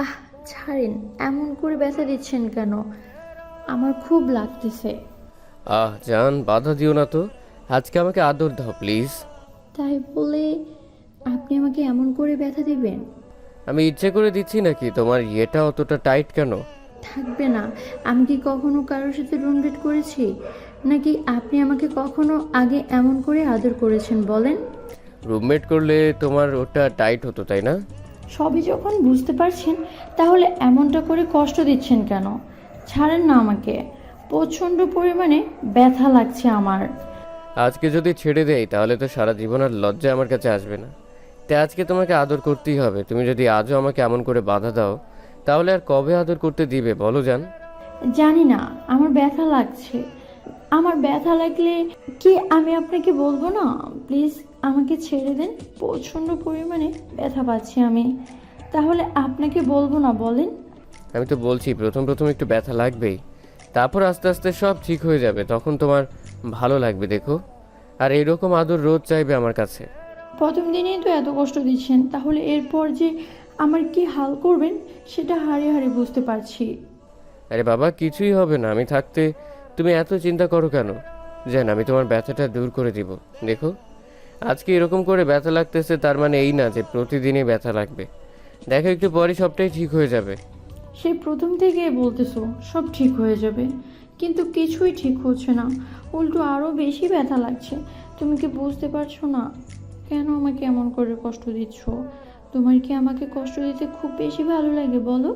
আহ, ছাড়েন, এমন করে ব্যথা দিচ্ছেন কেন? আমার খুব লাগতেছে। জান, বাধা দিও না তো। আজকে আমাকে আদর দাও প্লিজ। তাই বলে আপনি আমাকে এমন করে ব্যথা দিবেন? আমি ইচ্ছে করে দিচ্ছি নাকি? তোমার ইয়েটা অতটা টাইট কেন? থাকবে না। আমি কি কখনো কারোর সাথে রুম ডেট করেছি? নাকি আপনি আমাকে কখনো আগে এমন করে আদর করেছেন বলেন? রুমমেট করলে তোমার ওটা টাইট হতো, তাই না? সবই যখন বুঝতে পারছেন, তাহলে এমনটা করে কষ্ট দিচ্ছেন কেন? ছাড়েন না আমাকে। প্রচণ্ড পরিমাণে ব্যথা লাগছে আমার। আজকে যদি ছেড়ে দেই তাহলে তো সারা জীবন আর লজ্জা আমার কাছে আসবে না। তাই আজকে তোমাকে আদর করতেই হবে। তুমি যদি আজও আমাকে এমন করে বাধা দাও তাহলে আর কবে আদর করতে দিবে বলো জান? জানি না, আমার ব্যথা লাগছে। আমার ব্যথা লাগলে কি আমি আপনাকে বলবো না? প্লিজ আমাকে ছেড়ে দেন। প্রচণ্ড পরিমাণে ব্যথা পাচ্ছি আমি। তাহলে আপনাকে বলবো না বলেন? আমি তো বলছি, প্রথম প্রথম একটু ব্যথা লাগবেই, তারপর আস্তে আস্তে সব ঠিক হয়ে যাবে। তখন তোমার ভালো লাগবে দেখো। আর এইরকম আদর রোজ চাইবে আমার কাছে। প্রথম দিনেই তো এত কষ্ট দিচ্ছেন, তাহলে এরপর যে আমার কি হাল করবেন সেটা হাড়ে হাড়ে বুঝতে পারছি। আরে বাবা, কিছুই হবে না আমি থাকতে। তুমি এত চিন্তা করো কেন? জান, আমি তোমার ব্যথাটা দূর করে দিব। দেখো, আজকে এরকম করে ব্যথা লাগতেছে তার মানে এই না যে প্রতিদিনই ব্যথা লাগবে। দেখো, একটু পরে সবটাই ঠিক হয়ে যাবে। সেই প্রথম থেকে বলতেছো সব ঠিক হয়ে যাবে, কিন্তু কিছুই ঠিক হচ্ছে না। উল্টো আরও বেশি ব্যথা লাগছে। তুমি কি বুঝতে পারছো না কেন আমাকে এমন করে কষ্ট দিচ্ছ? তোমার কি আমাকে কষ্ট দিতে খুব বেশি ভালো লাগে বলো?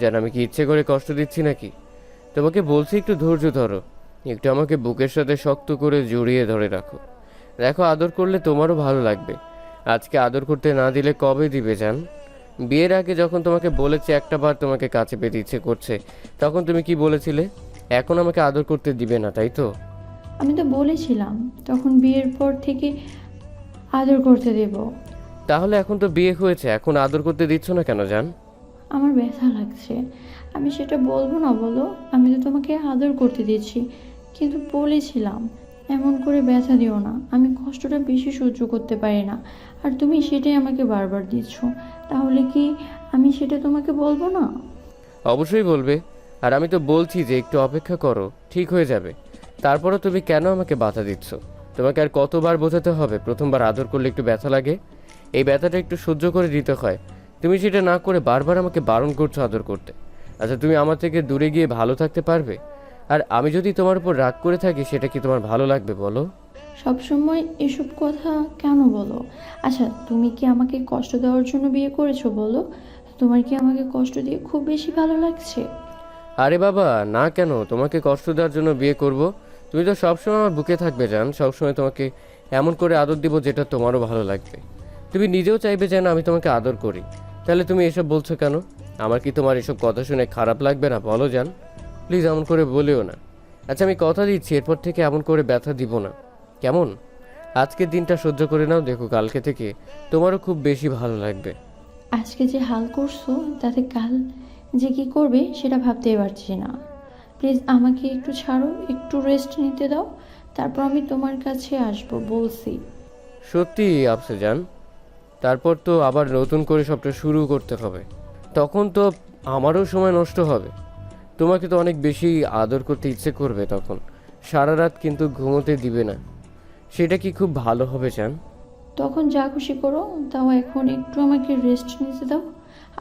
জান, আমি কি ইচ্ছে করে কষ্ট দিচ্ছি নাকি? তোমাকে বলছি একটু ধৈর্য ধরো। একটু আমাকে বুকের সাথে শক্ত করে জড়িয়ে ধরে রাখো। দেখো, আদর করলে তোমারও ভালো লাগবে। আজকে আদর করতে না দিলে কবে দিবে জান? বিয়ের আগে যখন তোমাকে বলেছি একটা বার তোমাকে কাছে পেতে ইচ্ছে করছে, তখন তুমি কি বলেছিলে? এখন আমাকে আদর করতে দিবে না, তাই তো? আমি তো বলেছিলাম তখন বিয়ের পর থেকে আদর করতে দেব। তাহলে এখন তো বিয়ে হয়েছে, এখন আদর করতে দিচ্ছ না কেন জান? আমার ব্যথা লাগছে, আমি সেটা বলবো না বলো? আমি তো তোমাকে আদর করতে দিচ্ছি, কিন্তু বলেছিলাম এমন করে ব্যথা দিও না। আমি কষ্টটা বেশি সহ্য করতে পারি না, আর তুমি সেটাই আমাকে বারবার দিচ্ছ। তাহলে কি আমি সেটা তোমাকে বলবো না? অবশ্যই বলবে। আর আমি তো বলছি যে একটু অপেক্ষা করো, ঠিক হয়ে যাবে। তারপরও তুমি কেন আমাকে বাধা দিচ্ছ? তোমাকে আর কতবার বোঝাতে হবে প্রথমবার আদর করলে একটু ব্যথা লাগে? এই ব্যথাটা একটু সহ্য করে দিতে হয়। তুমি সেটা না করে বারবার আমাকে বারণ করছো আদর করতে। আচ্ছা, তুমি আমার থেকে দূরে গিয়ে ভালো থাকতে পারবে? আর আমি যদি তোমার উপর রাগ করে থাকি সেটা কি তোমার ভালো লাগবে বলো? সবসময় এসব কথা কেন বলো? আচ্ছা, তুমি কি আমাকে কষ্ট দেওয়ার জন্য বিয়ে করেছো বলো? তোমার কি আমাকে কষ্ট দিয়ে খুব বেশি ভালো লাগছে? আরে বাবা, না কেন? তোমাকে কষ্ট দেওয়ার জন্য বিয়ে করব? তুমি তো সবসময় আমার বুকে থাকবে জান, সবসময় তোমাকে এমন করে আদর দিব যেটা তোমারও ভালো লাগবে। তুমি নিজেও চাইবে যেন আমি তোমাকে আদর করি। তাহলে তুমি এসব বলছো কেন? আমার কি তোমার এসব কথা শুনে খারাপ লাগবে না বলো জান? প্লিজ এমন করে বলিও না। আচ্ছা, আমি কথা দিচ্ছি এরপর থেকে এমন করে ব্যথা দিব না, কেমন? আজকের দিনটা সহ্য করে নাও, দেখো কালকে থেকে তোমারও খুব বেশি ভালো লাগবে। আজকে যে হাল করছো, তাতে কাল যে কি করবে সেটা ভাবতেই পারছি না। প্লিজ আমাকে একটু ছাড়ো, একটু রেস্ট নিতে দাও, তারপর আমি তোমার কাছে আসবো বলছি। সত্যি আপসে জান, তারপর তো আবার নতুন করে সবটা শুরু করতে হবে। তখন তো আমারও সময় নষ্ট হবে। তোমাকে তো অনেক বেশি আদর করতে ইচ্ছে করবে তখন। সারা রাত কিন্তু ঘুমোতে দিবে না। সেটা কি খুব ভালো হবে জান? তখন যা খুশি করো, তাও এখন একটু আমাকে রেস্ট নিতে দাও।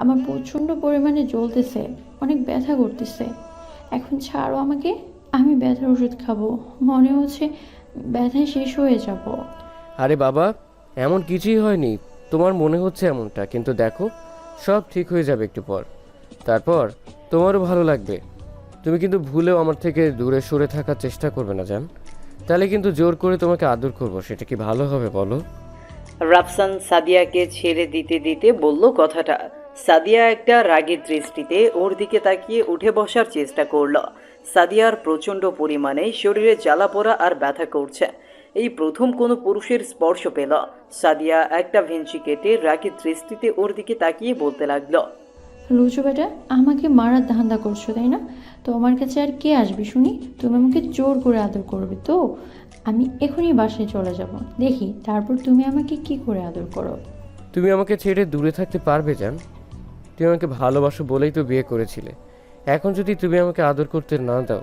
আমার প্রচণ্ড পরিমাণে জ্বলতেছে, অনেক ব্যথা করতেছে। এখন ছাড়ো আমাকে, আমি ব্যথার ওষুধ খাবো। মনে হচ্ছে ব্যথায় শেষ হয়ে যাব। আরে বাবা, এমন কিছুই হয়নি। তোমার মনে হচ্ছে এমনটা, কিন্তু দেখো সব ঠিক হয়ে যাবে একটু পর। তারপর তোমারও ভালো লাগবে। তুমি কিন্তু ভুলেও আমার থেকে দূরে সরে থাকার চেষ্টা করবে না জান। তাহলে কিন্তু জোর করে তোমাকে আদর করবো, সেটা কি ভালো হবে বলো? রাফসান সাদিয়াকে ছেড়ে দিতে দিতে বলল কথাটা। সাদিয়া একটা রাগের দৃষ্টিতে ওর দিকে তাকিয়ে উঠে বসার চেষ্টা করল। সাদিয়ার প্রচণ্ড পরিমাণে শরীরে জ্বালা পোড়া আর ব্যথা করছে। এই প্রথম কোনো পুরুষের স্পর্শ পেল। সাদিয়া একটা ভেঞ্চি কেটে রাগের দৃষ্টিতে ওর দিকে তাকিয়ে বলতে লাগলো, লুচু বেটা, আমাকে মারার ধান্দা করছো তাই না? তো আমার কাছে আর কে আসবে শুনি? তুমি আমাকে জোর করে আদর করবে তো? আমি এখনই বাসায় চলে যাব, দেখি তারপর তুমি আমাকে কি করে আদর করো। তুমি আমাকে ছেড়ে দূরে থাকতে পারবে জান? তুমি আমাকে ভালোবাসো বলেই তো বিয়ে করেছিলে। এখন যদি তুমি আমাকে আদর করতে না দাও,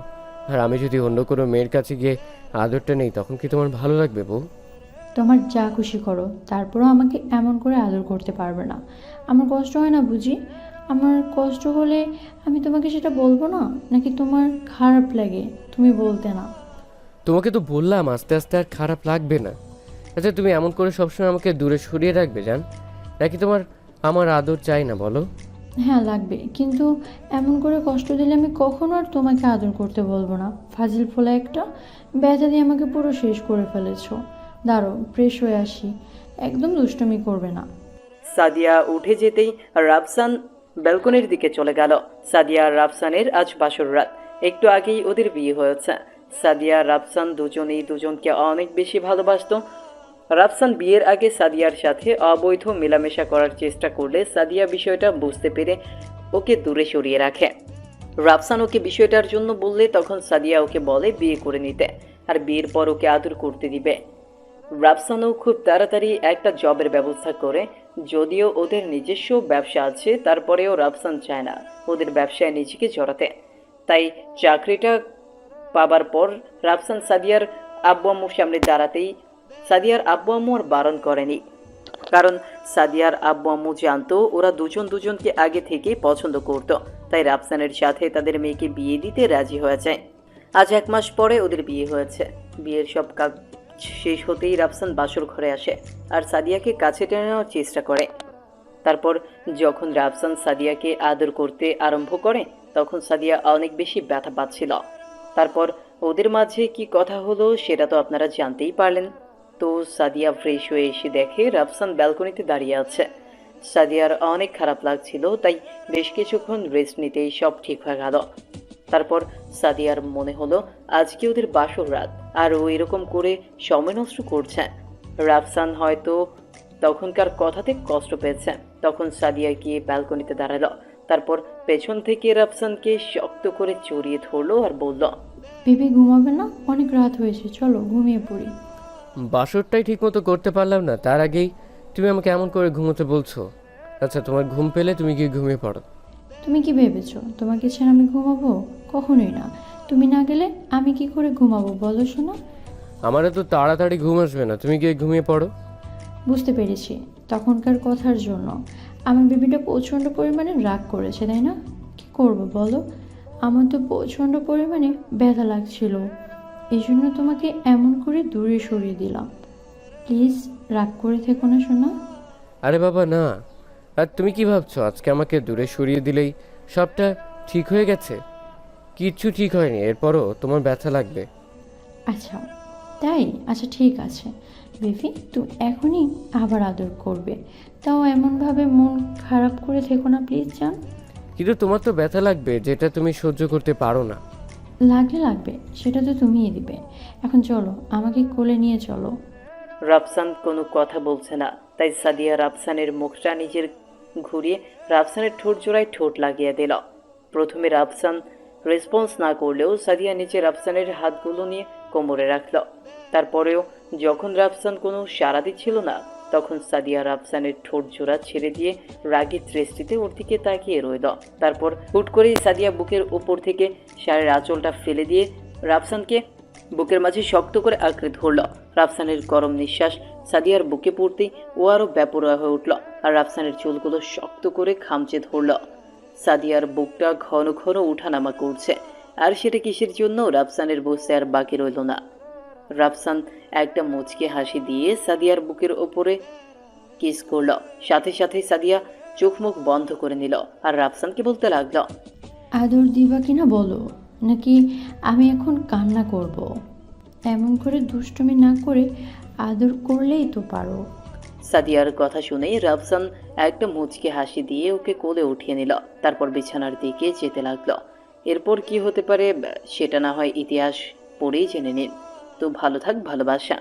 আর আমি যদি অন্য কোনো মেয়ের কাছে গিয়ে আদরটা নেই, তখন কি তোমার ভালো লাগবে বউ? তোমার যা খুশি করো, তারপরও আমাকে এমন করে আদর করতে পারবে না। আমার কষ্ট হয় না বুঝি? আমার কষ্ট হলে আমি তোমাকে সেটা বলবো না, নাকি তোমার খারাপ লাগে তুমি বলতে না? তোমাকে তো বললাম আস্তে আস্তে আর খারাপ লাগবে না। আচ্ছা, তুমি এমন করে সবসময় আমাকে দূরে সরিয়ে রাখবে জান, নাকি তোমার আমার আদর চাই না বলো? হ্যাঁ লাগবে, কিন্তু এমন করে কষ্ট দিলে আমি কখনো আর তোমাকে আদর করতে বলবো না। ফাজিল ফোলা একটা, ব্যথা দিয়ে আমাকে পুরো শেষ করে ফেলেছো। দাঁড়ো, ফ্রেশ হয়ে আসি। একদম দুষ্টুমি করবে না। সাদিয়া উঠে যেতেই রাফসান ব্যালকনির দিকে চলে গেল। সাদিয়া আর রাফসানের আজ বাসর রাত। একটু আগেই ওদের বিয়ে হয়েছে। সাদিয়া আর রাফসান দুজনেই দুজনকে অনেক বেশি ভালোবাসতো। রাফসান বিয়ের আগে সাদিয়ার সাথে অবৈধ মেলামেশা করার চেষ্টা করলে সাদিয়া বিষয়টা বুঝতে পেরে ওকে দূরে সরিয়ে রাখে। রাফসান ওকে বিষয়টার জন্য বললে তখন সাদিয়া ওকে বলে বিয়ে করে নিতে, আর বিয়ের পর ওকে আদর করতে দিবে। রাফসানও খুব তাড়াতাড়ি একটা জবের ব্যবস্থা করে। যদিও ওদের নিজস্ব ব্যবসা আছে, তারপরেও রাফসান চায় না ওদের ব্যবসায় নিজেকে জড়াতে। তাই চাকরিটা পাবার পর রাফসান সাদিয়ার আব্বু আম্মুর সামনে দাঁড়াতেই সাদিয়ার আব্বু আম্মু আর বারণ করেনি, কারণ সাদিয়ার আব্বু আম্মু জানতো ওরা দুজন দুজনকে আগে থেকেই পছন্দ করত। তাই রাফসানের সাথে তাদের মেয়েকে বিয়ে দিতে রাজি হয়েছে। আজ 1 মাস পরে ওদের বিয়ে হয়েছে। বিয়ের সব কাজ শেষ হতেই রাফসান বাসর ঘরে আসে আর সাদিয়াকে কাছে টেনে নেওয়ার চেষ্টা করে। তারপর যখন রাফসান সাদিয়াকে আদর করতে আরম্ভ করে, তখন সাদিয়া অনেক বেশি ব্যথা পাচ্ছিল। তারপর ওদের মাঝে কি কথা হলো সেটা তো আপনারা জানতেই পারলেন। তো সাদিয়া ফ্রেশ হয়ে এসে দেখে রাফসান ব্যালকনিতে দাঁড়িয়ে আছে। সাদিয়ার অনেক খারাপ লাগছিল, তাই বেশ কিছুক্ষণ রেস্ট নিতেই সব ঠিক হয়ে গেল। তারপর সাদিয়ার মনে হলো আজকে ওদের বাসর রাত, আর ও এরকম করে সময় নষ্ট করছে। রাফসান হয়তো তখনকার কথাতে কষ্ট পেয়েছে। তখন সাদিয়া গিয়ে ব্যালকনিতে দাঁড়ালো। তারপর পেছন থেকে রাফসানকে শক্ত করে জড়িয়ে ধরলো আর বলল, বেবি ঘুমাবে না? অনেক রাত হয়েছে, চলো ঘুমিয়ে পড়ি। বাসরটাই ঠিক মতো করতে পারলাম না, তার আগেই তুমি আমাকে এমন করে ঘুমোতে বলছো। আচ্ছা, তোমার ঘুম পেলে তুমি গিয়ে ঘুমিয়ে পড়ো। তুমি কি ভেবেছো তোমাকে ছেড়ে আমি ঘুমাবো? কখনোই না। তুমি না গেলে আমি কি করে ঘুমাবো বলো শোনা? আমার তো তাড়াতাড়ি ঘুম আসবে না, তুমি গিয়ে ঘুমিয়ে পড়ো। বুঝতে পেরেছি, তখনকার কথার জন্য আমার বেবিটা প্রচণ্ড পরিমাণে রাগ করেছে, তাই না? কি করবো বলো? আমার তো প্রচণ্ড পরিমাণে ব্যথা লাগছিল, এই জন্য তোমাকে এমন করে দূরে সরিয়ে দিলাম। প্লিজ রাগ করে থেকো না শোনা। আরে বাবা না, আর তুমি কি ভাবছো আজকে আমাকে দূরে সরিয়ে দিলেই সবটা ঠিক হয়ে গেছে? কিচ্ছু ঠিক হয়নি, এরপরও তোমার ব্যথা লাগবে। আচ্ছা তাই? আচ্ছা ঠিক আছে বেবি, তুমি এখনই আবার আদর করবে, তাও এমনভাবে মন খারাপ করে থেকো না প্লিজ জান। কিন্তু তোমার তো ব্যথা লাগবে, যেটা তুমি সহ্য করতে পারো না। লাগলে লাগবে, সেটা তো তুমিই দিবে। এখন চলো, আমাকে কোলে নিয়ে চলো। রাফসান কোনো কথা বলছে না, তাই সাদিয়া রাফসানের মুখটা নিজের ঘুরিয়ে রাফসানের ঠোঁট জোড়ায় ঠোঁট লাগিয়ে দিল। প্রথমে রাফসান রেসপন্স না করলেও সাদিয়া নিচে রাফসানের হাতগুলো নিয়ে কোমরে রাখল। তারপরেও যখন রাফসান কোনো সাড়া দিচ্ছিল না, তখন সাদিয়া রাফসানের ঠোঁট জোড়া ছেড়ে দিয়ে রাগী দৃষ্টিতে ওর দিকে তাকিয়ে রইল। তারপর হুট করেই সাদিয়া বুকের উপর থেকে শাড়ির আঁচলটা ফেলে দিয়ে রাফসানকে বুকের মাঝে শক্ত করে আঁকড়ে ধরল। রাফসানের গরম নিঃশ্বাস সাদিয়ার বুকে পড়তেই ও আরো ব্যাপরোয়া হয়ে উঠল আর রাফসানের চুলগুলো শক্ত করে খামচে ধরল। সাদিয়ার বুকটা ঘন ঘন উঠানামা করছে, আর সেটা কিসের জন্য রাফসানের বুঝতে আর বাকি রইল না। রাফসান একটা মুচকে হাসি দিয়ে সাদিয়ার বুকের ওপরে কিস করল। সাথে সাথে সাদিয়া চোখ মুখ বন্ধ করে নিল আর রাফসানকে বলতে লাগলো, আদর দিবা কিনা বলো, নাকি আমি এখন কান্না করব? এমন করে দুষ্টুমি না করে আদর করলেই তো পারো। সাদিয়ার কথা শুনেই রাফসান একটা মুচকে হাসি দিয়ে ওকে কোলে উঠিয়ে নিল। তারপর বিছানার দিকে যেতে লাগলো। এরপর কি হতে পারে সেটা না হয় ইতিহাস পড়েই জেনে নিন। তো ভালো থাক ভালোবাসা।